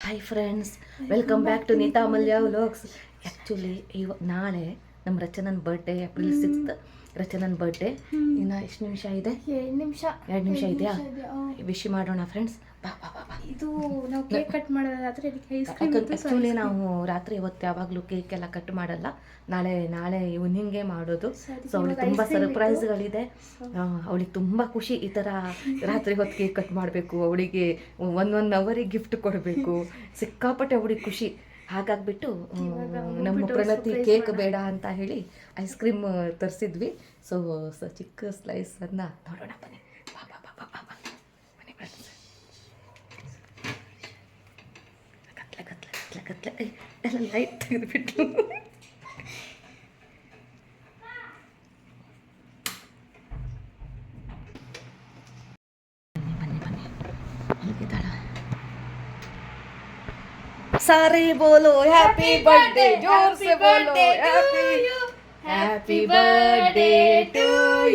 Hi friends, welcome back to Neeta Amalya vlogs. Actually ನಾಳೆ ನಮ್ಮ ರಚನನ್ ಬರ್ಡೇ, ಏಪ್ರಿಲ್ 6th ರಚನನ್ ಬರ್ಡೇ. ಇನ್ನು ಎಷ್ಟು ನಿಮಿಷ ಇದೆ? 2 ನಿಮಿಷ ಇದೆಯಾ? ವಿಶ್ ಮಾಡೋಣ ಫ್ರೆಂಡ್ಸ್. ಬಾ ಬಾ ಬಾ ಬಾ. ಇದು ನಾವು ಕೇಕ್ ಕಟ್ ಮಾಡೋದು ರಾತ್ರಿ, ಆ್ಯಕ್ಚುಲಿ ನಾವು ರಾತ್ರಿ ಹೊತ್ತು ಯಾವಾಗಲೂ ಕೇಕ್ ಎಲ್ಲ ಕಟ್ ಮಾಡಲ್ಲ. ನಾಳೆ ಈವ್ನಿಂಗೇ ಮಾಡೋದು. ಸೊ ಅವಳಿಗೆ ತುಂಬ ಸರ್ಪ್ರೈಸ್ಗಳಿದೆ. ಅವಳಿಗೆ ತುಂಬ ಖುಷಿ, ಈ ಥರ ರಾತ್ರಿ ಹೊತ್ತು ಕೇಕ್ ಕಟ್ ಮಾಡಬೇಕು, ಅವಳಿಗೆ 1 ಅವರಿಗೆ ಗಿಫ್ಟ್ ಕೊಡಬೇಕು, ಸಿಕ್ಕಾಪಟ್ಟೆ ಅವಳಿಗೆ ಖುಷಿ. ಹಾಗಾಗ್ಬಿಟ್ಟು ನಮ್ಮ ಪ್ರಣತಿ ಕೇಕ್ ಬೇಡ ಅಂತ ಹೇಳಿ ಐಸ್ ಕ್ರೀಮ್ ತರಿಸಿದ್ವಿ. ಸೊ ಚಿಕ್ಕ ಸ್ಲೈಸನ್ನು ನೋಡೋಣ ಬನ್ನಿ. ಬಾ ಬಾ ಬಾ ಬಾ ಬಾ ಬನ್ನಿ ಫ್ರೆಂಡ್ಸ್. ಕತ್ಲೆ ಎಲ್ಲ ಲೈಟ್ ತೆಗೆದುಬಿಟ್ಟು ಬನ್ನಿ ಹೇಗಿದ್ದಾಳ? सारे बोलो हैप्पी बर्थडे, जोर से बोलो happy birthday to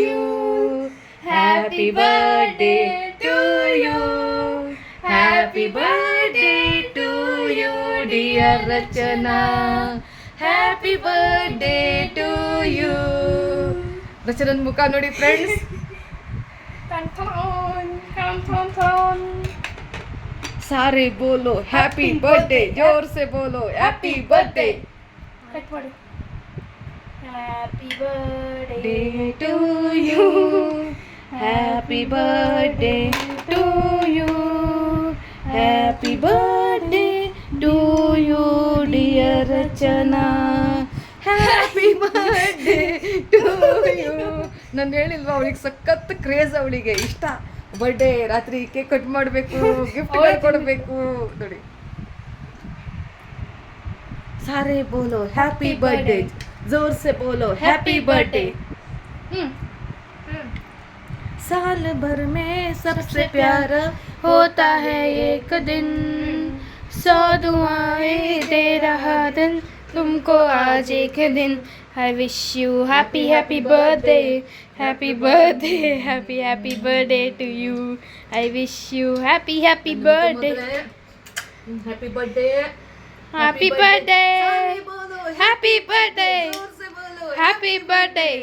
you, happy birthday to you, happy birthday to you dear Rachna, happy birthday to you. रचनन मुख ನೋಡಿ ಫ್ರೆಂಡ್ಸ್. सारे बोलो हैप्पी बर्थडे, जोर से बोलो happy birthday. Happy birthday to you, happy birthday to you, happy birthday to you dear Rachna, happy birthday to you. ನಾನು ಹೇಳಿಲ್ವಾ ಅವಳಿಗೆ ಸಖತ್ ಕ್ರೇಜ್, ಅವಳಿಗೆ ಇಷ್ಟ ಬರ್ಡೇ ರಾತ್ರಿ ಕೇಕ್ ಕಟ್ ಮಾಡಬೇಕು, ಗಿಫ್ಟ್ ಕೊಡಬೇಕು. ನೋಡಿ, सारे बोलो हैप्पी बर्थडे, जोर से बोलो हैप्पी बर्थडे. साल भर में सबसे प्यारा होता है एक दिन, 100 दुआएं दे रहा दिल तुमको आज एक दिन. I wish you happy happy birthday, happy birthday, happy happy birthday to you. I wish you happy happy birthday, happy birthday, happy birthday, happy birthday, happy birthday.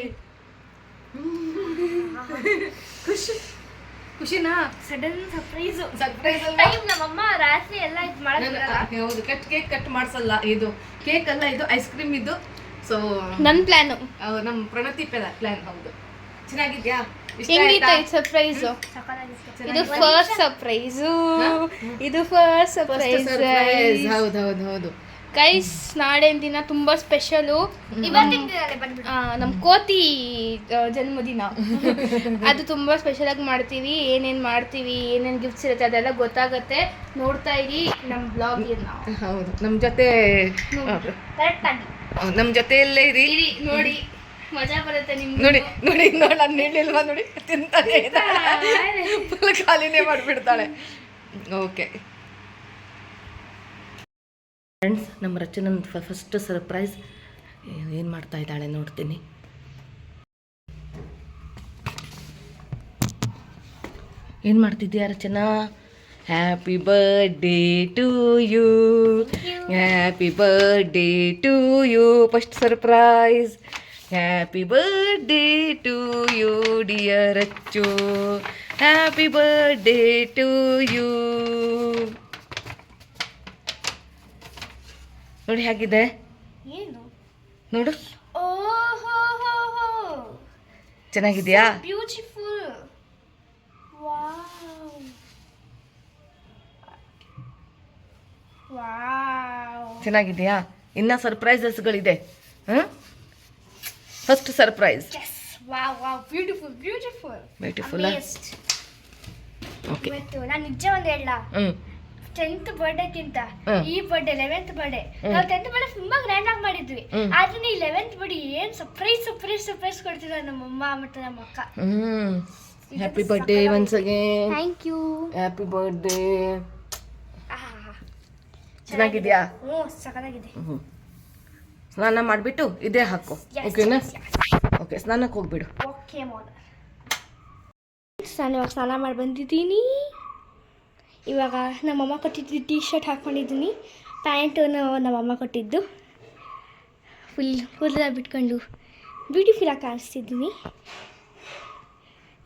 ಖುಷಿನಾ? ಸಡನ್ ಸರ್ಪ್ರೈಸ್ ಟೈಮ್ ನಮ್ಮಮ್ಮ ರಾತ್ರಿ ಎಲ್ಲ ಇದು ಮಾಡೋದು. ಹೌದು, ಕೇಕ್ ಕಟ್ ಮಾಡಿಸಲ್ಲ. ಇದು cake ಅಲ್ಲ, ಇದು ಐಸ್ ಕ್ರೀಮ್. ಇದು ಸೊ ನನ್ನ ಪ್ಲಾನು, ನಮ್ಮ ಪ್ರಣತಿ ಪ್ಲಾನ್. ಹೌದು, ಚೆನ್ನಾಗಿದ್ಯಾ? ಹೆಂಗಿತ್ತು ಈ ಸರ್ಪ್ರೈಸ್? ಇದು ಫಸ್ಟ್ ಸರ್ಪ್ರೈಸು, ಇದು ಫಸ್ಟ್ ಸರ್ಪ್ರೈಸ್. ಹೌದು ಗೈಸ್, ನಾಳಿನ ದಿನ ತುಂಬಾ ಸ್ಪೆಷಲು. ನಮ್ಮ ಕೋತಿ ಜನ್ಮದಿನ. ಅದು ತುಂಬಾ ಸ್ಪೆಷಲ್ ಆಗಿ ಮಾಡ್ತೀವಿ. ಏನೇನು ಮಾಡ್ತೀವಿ, ಏನೇನು ಗಿಫ್ಟ್ಸ್ ಇರುತ್ತೆ ಅದೆಲ್ಲ ಗೊತ್ತಾಗತ್ತೆ. ನೋಡ್ತಾ ಇರಿ ನಮ್ಮ ಬ್ಲಾಗ್. ಹೌದು, ನಮ್ಮ ಜೊತೆಯಲ್ಲೇ ಇರಿ, ನೋಡಿ ಮಜಾ ಬರುತ್ತೆ ನಿಮ್ಗೆ. ನೋಡಿ ನಾನು ಹೇಳಿಲ್ವಾ? ನೋಡಿ, ತಿಂತಾನೆ ಫುಲ್ ಖಾಲಿನೇ ಮಾಡಿಬಿಡ್ತಾಳೆ. ಓಕೆ ಫ್ರೆಂಡ್ಸ್, ನಮ್ಮ ರಚನನ್ ಫಸ್ಟ್ ಸರ್ಪ್ರೈಸ್ ಏನು ಮಾಡ್ತಾ ಇದ್ದಾಳೆ ನೋಡ್ತೀನಿ. ಏನು ಮಾಡ್ತಿದ್ದೀಯಾ Rachana? Happy birthday to you, happy birthday to you. First surprise, happy birthday to you dear Rachu, happy birthday to you. ನೋಡಿ ಹೇಗಿದೆ, ಏನು ನೋಡು, ಓಹೋ ಚೆನ್ನಾಗಿದೆಯಾ? ಬ್ಯೂಟಿಫುಲ್. ವಾವ್, ಚೆನ್ನಾಗಿದೆಯಾ? ಇನ್ನ ಸರ್ಪ್ರೈಸಸ್ಗಳಿದೆ. First surprise. Wow, beautiful. Okay, ನಾನು ನಿಜ ಒಂದು ಹೇಳ, 10th ಬರ್ಡೇಕ್ಕಿಂತ ಈ ಬರ್ಡೇ 11th ಬರ್ಡೇ, ನಾವು 10th ಬರ್ಡೇ ತುಂಬಾ ಗ್ರ್ಯಾಂಡ್ ಆಗಿ ಮಾಡಿದ್ವಿ. ಆದ್ರೆ ಈ 11th ಬರ್ಡೇ ಏನ್ ಸರ್ಪ್ರೈಸ್ ಕೊಡ್ತಿದ್ದಾರೆ ನಮ್ಮಮ್ಮ ಮತ್ತೆ ನಮ್ಮ ಅಕ್ಕ. Happy birthday once again. Thank you. Happy birthday. ಚೆನ್ನಾಗಿದ್ಯಾ? ಸಖತ್ತಾಗಿದೆ. ಸ್ನಾನ ಮಾಡಿಬಿಟ್ಟು ಇದೇ ಹಾಕು, ಓಕೆನಾ? ಓಕೆ, ಸ್ನಾನಕ್ಕೆ ಹೋಗ್ಬಿಡು. ಓಕೆ ಮೋದ. ನಾನು ಸ್ನಾನ ಮಾಡಿ ಬಂದಿದ್ದೀನಿ. ಇವಾಗ ನಮ್ಮಮ್ಮ ಕೊಟ್ಟಿದ್ದು ಟೀ ಶರ್ಟ್ ಹಾಕ್ಕೊಂಡಿದ್ದೀನಿ, ಪ್ಯಾಂಟು ನಮ್ಮಮ್ಮ ಕೊಟ್ಟಿದ್ದು. ಫುಲ್ ಕೂದಲ ಬಿಟ್ಕೊಂಡು ಬ್ಯೂಟಿಫುಲ್ಲಾಗಿ ಕಾಣಿಸ್ತಿದ್ದೀನಿ.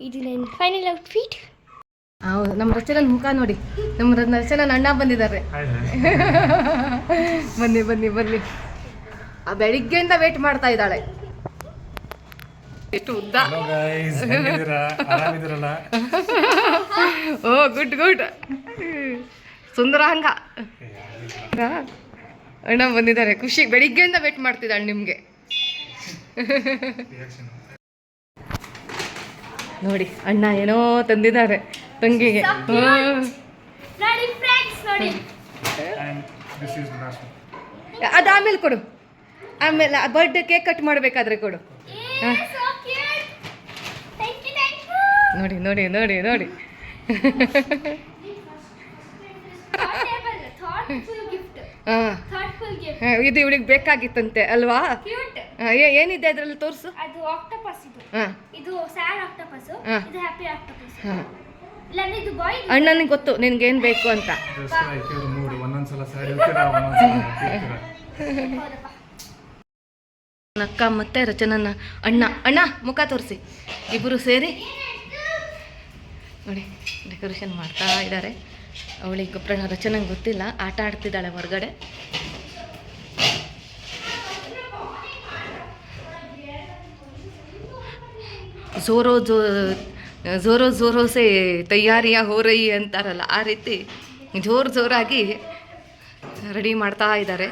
ಇದು ನನ್ನ ಫೈನಲ್ ಔಟ್ಫಿಟ್. ಹೌದು, ನಮ್ಮ ರಚನನ ಮುಖ ನೋಡಿ, ನಮ್ಮ ರಚನನ ಅಣ್ಣ ಬಂದಿದ್ದಾರೆ. ಬನ್ನಿ ಬನ್ನಿ ಬನ್ನಿ. ಆ ಬೆಳಿಗ್ಗೆಯಿಂದ ವೇಟ್ ಮಾಡ್ತಾ ಇದ್ದಾಳೆ. ಎಷ್ಟು ಉದ್ದ. ಓ ಗುಡ್ ಗುಡ್, ಸುಂದರಾಂಗ ಅಣ್ಣ ಬಂದಿದ್ದಾರೆ. ಖುಷಿ, ಬೆಳಿಗ್ಗೆಯಿಂದ ವೇಟ್ ಮಾಡ್ತಿದ್ದಾಳೆ ನಿಮಗೆ. ನೋಡಿ ಅಣ್ಣ ಏನೋ ತಂದಿದ್ದಾರೆ ತಂಗಿಗೆ. ಅದು ಆಮೇಲೆ ಕೊಡು, ಆಮೇಲೆ ಬರ್ಡೇ ಕೇಕ್ ಕಟ್ ಮಾಡಬೇಕಾದ್ರೆ ಕೊಡು. ನೋಡಿ ನೋಡಿ ನೋಡಿ ನೋಡಿ. ಇದು ಇವಳಿಗೆ ಬೇಕಾಗಿತ್ತಂತೆ ಅಲ್ವಾ? ಏನಿದೆ ಅದ್ರಲ್ಲಿ ತೋರಿಸು. ಅದು ಆಕ್ಟೋಪಸ್, ಇದು ಸ್ಯಾಡ್ ಆಕ್ಟೋಪಸ್, ಇದು ಹ್ಯಾಪಿ ಆಕ್ಟೋಪಸ್. ಇಲ್ಲಾಂದ್ರೆ ಇದು ಬಾಯ್. ಅಣ್ಣನಿಗೆ ಗೊತ್ತು ನಿನ್ಗೆ ಏನ್ ಬೇಕು ಅಂತ. ಅಕ್ಕ ಮತ್ತೆ ರಚನನ್ನ ಅಣ್ಣ ಅಣ್ಣ ಮುಖ ತೋರಿಸಿ, ಇಬ್ಬರು ಸೇರಿ ನೋಡಿ ಡೆಕೋರೇಷನ್ ಮಾಡ್ತಾ ಇದ್ದಾರೆ. ಅವಳಿಗೆ ಗೊಬ್ಬರ ರಚನೆಗೆ ಗೊತ್ತಿಲ್ಲ, ಆಟ ಆಡ್ತಿದ್ದಾಳೆ ಹೊರಗಡೆ. ಝೋರೋ ಝೋರೋ ಝೋರೋ ಸೇ ತಯಾರಿಯ ಹೋರೈ ಅಂತಾರಲ್ಲ, ಆ ರೀತಿ ಜೋರಾಗಿ ರೆಡಿ ಮಾಡ್ತಾ ಇದ್ದಾರೆ.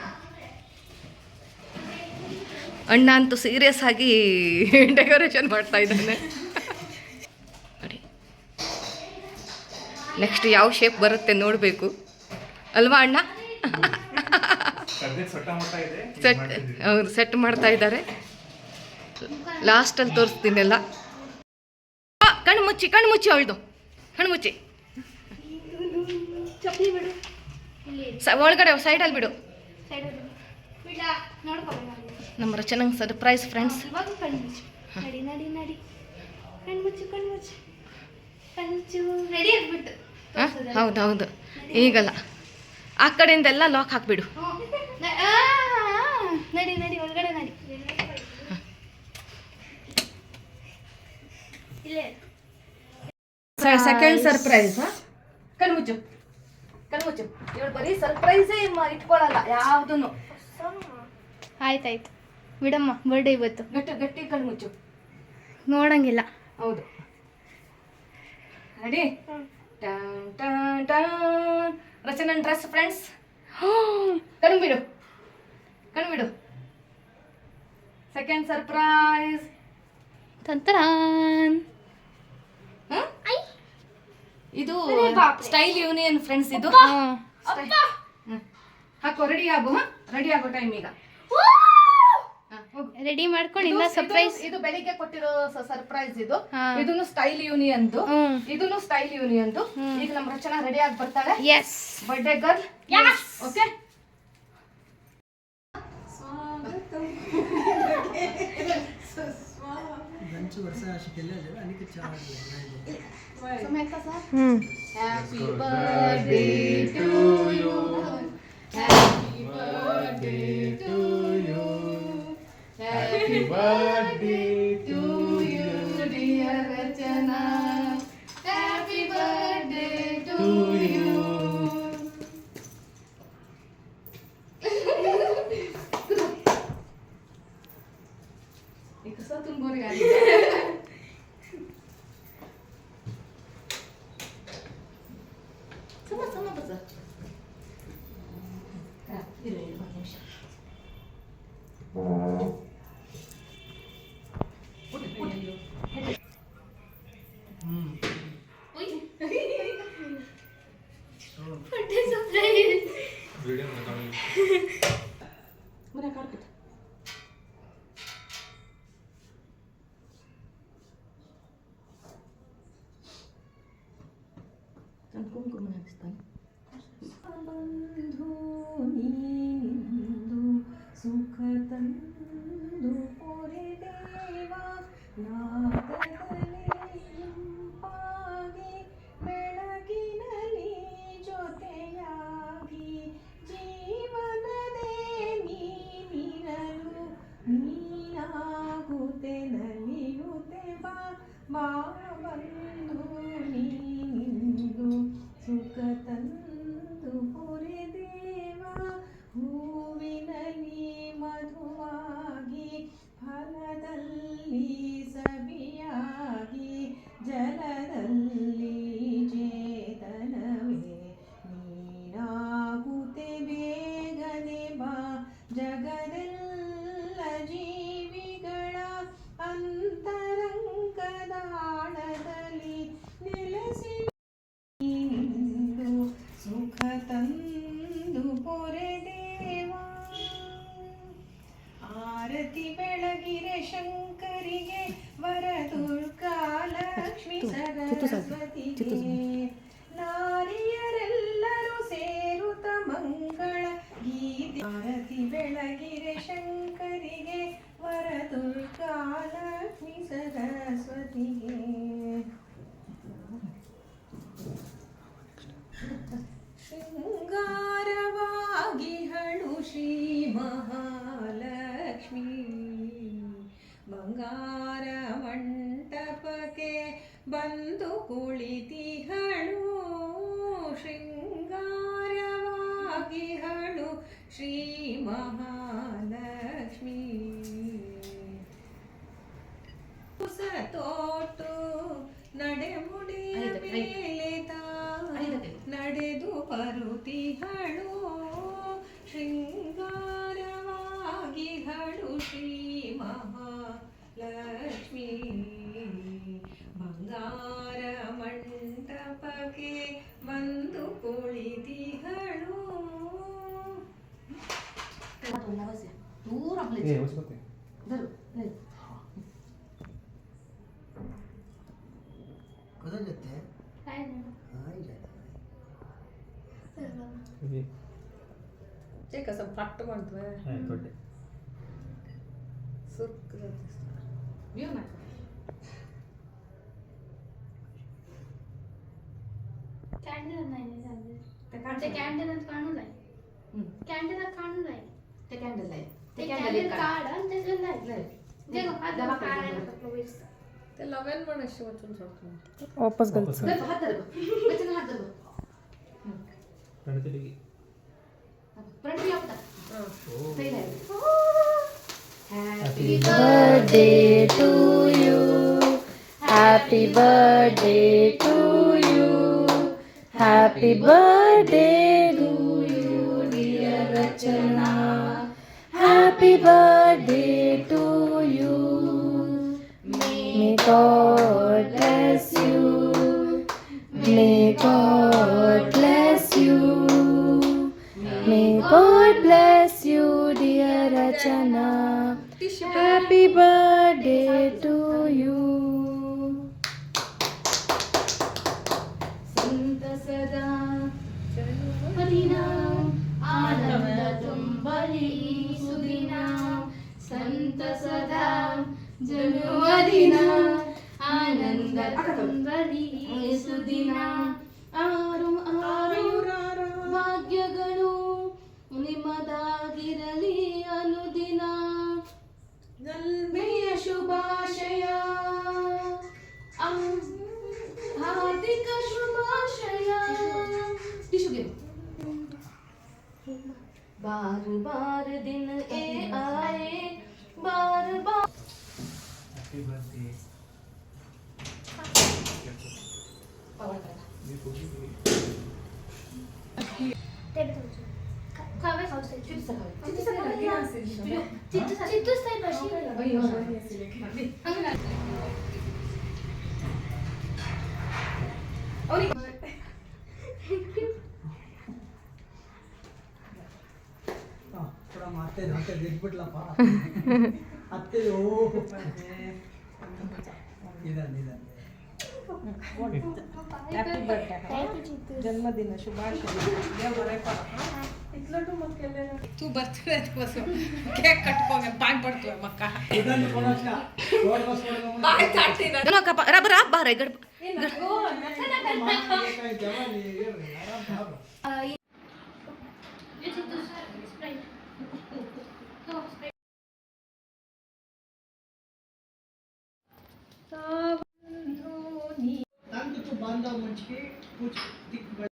ಅಣ್ಣ ಅಂತೂ ಸೀರಿಯಸ್ ಆಗಿ ಡೆಕೋರೇಷನ್ ಮಾಡ್ತಾ ಇದ್ದಾನೆ. ನೋಡಿ ನೆಕ್ಸ್ಟ್ ಯಾವ ಶೇಪ್ ಬರುತ್ತೆ ನೋಡಬೇಕು ಅಲ್ವಾ ಅಣ್ಣ? ಸೆಟ್, ಹೌದು ಸೆಟ್ ಮಾಡ್ತಾ ಇದ್ದಾರೆ. ಲಾಸ್ಟಲ್ಲಿ ತೋರಿಸ್ತೀನೆಲ್ಲ. ಕಣ್ಣು ಮುಚ್ಚಿ ಕಣ್ಣು ಮುಚ್ಚಿ ಅವಳ್ದು ಕಣ್ಣು ಮುಚ್ಚಿ. ಒಳಗಡೆ ಸೈಡಲ್ಲಿ ಬಿಡು. ನಮ್ಮ ರಚನಂಗೆ ಸರ್ಪ್ರೈಸ್ ಫ್ರೆಂಡ್ಸ್. ಹೌದು ಹೌದು, ಈಗಲ್ಲ ಆ ಕಡೆಯಿಂದೆಲ್ಲ ಲಾಕ್ ಹಾಕ್ಬಿಡು. ನಡಿ ನಡಿ ಒಳಗಡೆ ನಡಿ. Second surprise. ಕಣ್ಮುಚ್ಚು ಕಣ್ಮುಚ್ಚು. ಇವಳು ಬರೀ ಸರ್ಪ್ರೈಸೇ ಇಟ್ಕೊಳ್ಳಲ್ಲ ಯಾವುದನ್ನು. ಆಯ್ತಾಯ್ತು ಬಿಡಮ್ಮ, ಬರ್ಡೇ ಇವತ್ತು. ಗಟ್ಟಿ ಗಟ್ಟಿ ಕಣ್ಮುಚ್ಚು, ನೋಡಂಗಿಲ್ಲ. ಹೌದು ರೆಡಿ. ರಚನನ್ dress friends. ಕಣ್ಣು ಬಿಡು ಕಣ್ಣು ಬಿಡು. Second surprise. ತಂತರಾನ್. ಇದು ಸ್ಟೈಲ್ ಯೂನಿಯನ್ ಫ್ರೆಂಡ್ಸ್. ಇದು ಹಾಕೋ, ರೆಡಿ ಆಗು. ರೆಡಿ ಆಗೋ ಟೈಮ್ ಈಗ. ರೆಡಿ ಮಾಡ್ಕೊಂಡು ಇನ್ನ ಸರ್ಪ್ರೈಸ್. ಇದು ಬೆಳಿಗ್ಗೆ ಕೊಟ್ಟಿರೋ ಸರ್ಪ್ರೈಸ್. ಇದನ್ನು ಸ್ಟೈಲ್ ಯೂನಿಯನ್ದು, ಇದನ್ನು ಸ್ಟೈಲ್ ಯೂನಿಯನ್ದು. ಈಗ ನಮ್ಮ ರಚನಾ ರೆಡಿ ಆಗಿ ಬರ್ತಾಳೆ. Yes, birthday girl. Okay. Happy birthday to you. Happy birthday to you. Happy birthday to you, dear Rachana. Happy birthday to you. Ikut satu gorengan. Sama-sama besar. ನಾರಿಯರೆಲ್ಲರೂ ಸೇರುತ್ತ ಮಂಗಳ ಗೀತೆ ಆರತಿ ಬೆಳಗಿರೆ ಶಂಕರಿಗೆ ವರದುರ್ಗಾ ಲಕ್ಷ್ಮೀ ಸರಸ್ವತಿಗೆ ಶೃಂಗಾರವಾಗಿ ಹಣು ಶ್ರೀ ಮಹಾಲಕ್ಷ್ಮೀ ಬಂಗಾರ ಮಂಟಪಕ್ಕೆ ಬಂದು ಕುಳಿತಿಹಳು ಶೃಂಗಾರವಾಗಿ ಹಳು ಶ್ರೀ ಮಹಾಲಕ್ಷ್ಮೀ ಸತೋಟು ನಡೆಮುಡಿಯ ಮೇಲೆ ನಡೆದು ಬರುತ್ತಿಹಳು ಶೃಂಗಾರವಾಗಿ ಹಳು ಶ್ರೀ ಮಹಾಲಕ್ಷ್ಮೀ ಬಂಗಾರ ಮಂಟಪಕ್ಕೆ ಬಂದು ಕುಳಿತಿಹಳು ಚೇಕ ಸ್ವಲ್ಪ ಪಟ್ಟು ಮಾಡ್ತವೆ ಸುರ್ಕ್ ವ್ಯೂ ಮಾಡಿ ಕ್ಯಾಂಡಲ್ ಕ್ಯಾಂಡಲ್ ಅಂತ ಕಾಣುಲ್ಲ ಕ್ಯಾಂಡಲ್ ಕಾಣುಲ್ಲ ಕ್ಯಾಂಡಲ್ ಕ್ಯಾಂಡಲ್ कार्ड ಅಂತ ಇಲ್ಲ देखो ಅದು कार्ड है ते लवेन पण अशी वाचून सोडतो ವಾಪಸ್ ಗಲ್ಸ್ हात धर बचन हात धर प्रणतिलिगी प्रणती आपदा सही है Happy birthday to you. Happy birthday to you. Happy birthday to you, dear Rachana. Happy birthday to you. May God bless you. May God bless you. May God bless you, dear Rachana. Happy birthday to you. ಸಂತಸದ ಮದಿನ ಆನಂದ ತುಂಬಲಿ ಸುದಿನ ಸಂತಸದ ಜನ್ಮದಿನ ಆನಂದ ತುಂಬಲಿ ಸುದಿನ ಆರು ಆರು ಭಾಗ್ಯಗಳು ನಿಮ್ಮದಾಗಿರಲಿ ಅನುದಿನ ನಲ್ಮೆಯ ಶುಭಾಶಯ ಹಾರ್ದಿಕ ಶುಭಾಶಯ ಟಿಶುಗೆ बार बार दिन ए आए बार बार हैप्पी बर्थडे कावे खाऊसे चित्त स्टाईल कशी थोड़ा मारते धाते देखबिಟ್ಲಪ್ಪ ಅತ್ತೆ ಓ ನಿಧಾನ ನಿಧಾನ ಹ್ಯಾಪಿ ಬರ್ತ್ಡೇ जन्मदिन शुभाशय इतलं तू मग केलेलं तू बर्थडे बस केक कटकोगे पाय पडतोय मग का ಇದನ್ನು ಕೊಡೋಣ ರೋಡ್ ಬಸ್ ಕೊಡೋಣ पाय काटते ना नका रबर आप बारे गड ಜವಾನಿ ಆರಾಮ ये चित्त स्प्राइट तो Sprite tanto tu banda munchki kuch tik